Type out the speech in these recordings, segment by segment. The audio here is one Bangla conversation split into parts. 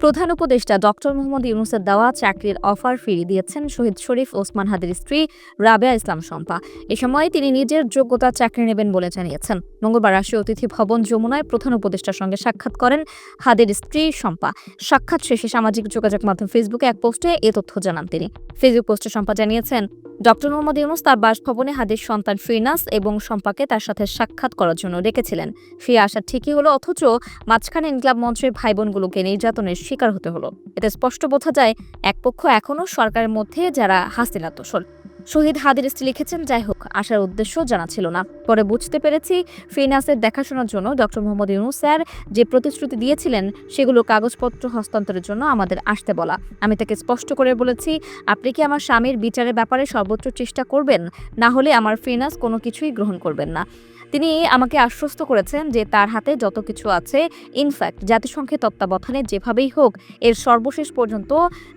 প্রধান উপদেষ্টা ডক্টর মোহাম্মদ ইউনূসের দেওয়া চাকরির অফার ফিরিয়ে দিয়েছেন শহীদ শরীফ ওসমান হাদির স্ত্রী রাবেয়া ইসলাম শম্পা। এ সময় তিনি নিজের যোগ্যতা চাকরি নেবেন বলে জানিয়েছেন। মঙ্গলবার রাষ্ট্রীয় অতিথি ভবন যমুনায় প্রধান উপদেষ্টার সঙ্গে সাক্ষাৎ করেন হাদির স্ত্রী শম্পা। সাক্ষাৎ শেষে সামাজিক যোগাযোগ মাধ্যম ফেসবুকে এক পোস্টে এ তথ্য জানান তিনি। ফেসবুক পোস্টে শম্পা জানিয়েছেন, ডক্টর মোহাম্মদ ইউনূস তার বাসভবনে হাদির সন্তান ফিরনাস এবং শম্পাকে তার সাথে সাক্ষাৎ করার জন্য ডেকেছিলেন। সেই আশা ঠিকই হলো, অথচ মাঝখানে ইনকিলাব মঞ্চের ভাই বোনগুলোকে নির্যাতনের শিকার হতে হলো। এতে স্পষ্ট বোঝা যায় এক পক্ষ এখনও সরকারের মধ্যে, যারা হাসিনার দোসর। শহীদ হাদির স্ত্রী লিখেছেন, যাই হোক, আসার উদ্দেশ্য জানা ছিল না। পরে বুঝতে পেরেছি ফিরনাসের দেখাশোনার জন্য ডক্টর মোহাম্মদ ইউনূস স্যার যে প্রতিশ্রুতি দিয়েছিলেন সেগুলো কাগজপত্র হস্তান্তরের জন্য আমাদের আসতে বলা। আমি তাকে স্পষ্ট করে বলেছি, আপনি কি আমার স্বামীর বিচারের ব্যাপারে সর্বোচ্চ চেষ্টা করবেন, না হলে আমার ফিরনাস কোনো কিছুই গ্রহণ করবেন না। তিনি আমাকে আশ্বস্ত করেছেন যে তার হাতে যত কিছু আছে, ইনফ্যাক্ট জাতিসংঘের তত্ত্বাবধানে যেভাবেই হোক এর সর্বশেষ পর্যন্ত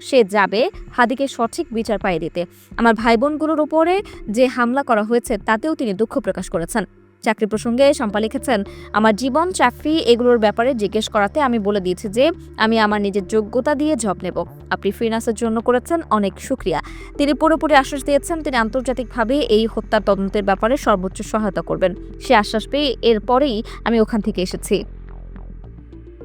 সে যাবে হাদিকে সঠিক বিচার পাইয়ে দিতে। আমার ভাই বোনগুলোর উপরে যে হামলা করা হয়েছে তাতেও তিনি দুঃখ প্রকাশ করেছেন। চাকরি প্রসঙ্গে শম্পা লিখেছেন, আমার জীবন, চাকরি এগুলোর ব্যাপারে জিজ্ঞেস করাতে আমি বলে দিয়েছি যে আমি আমার নিজের যোগ্যতা দিয়ে জব নেব। আপনি ফিরনাসের জন্য করেছেন অনেক শুকরিয়া। তিনি পুরোপুরি আশ্বাস দিয়েছেন তিনি আন্তর্জাতিকভাবে এই হত্যার তদন্তের ব্যাপারে সর্বোচ্চ সহায়তা করবেন। সে আশ্বাস পেয়ে এরপরেই আমি ওখান থেকে এসেছি।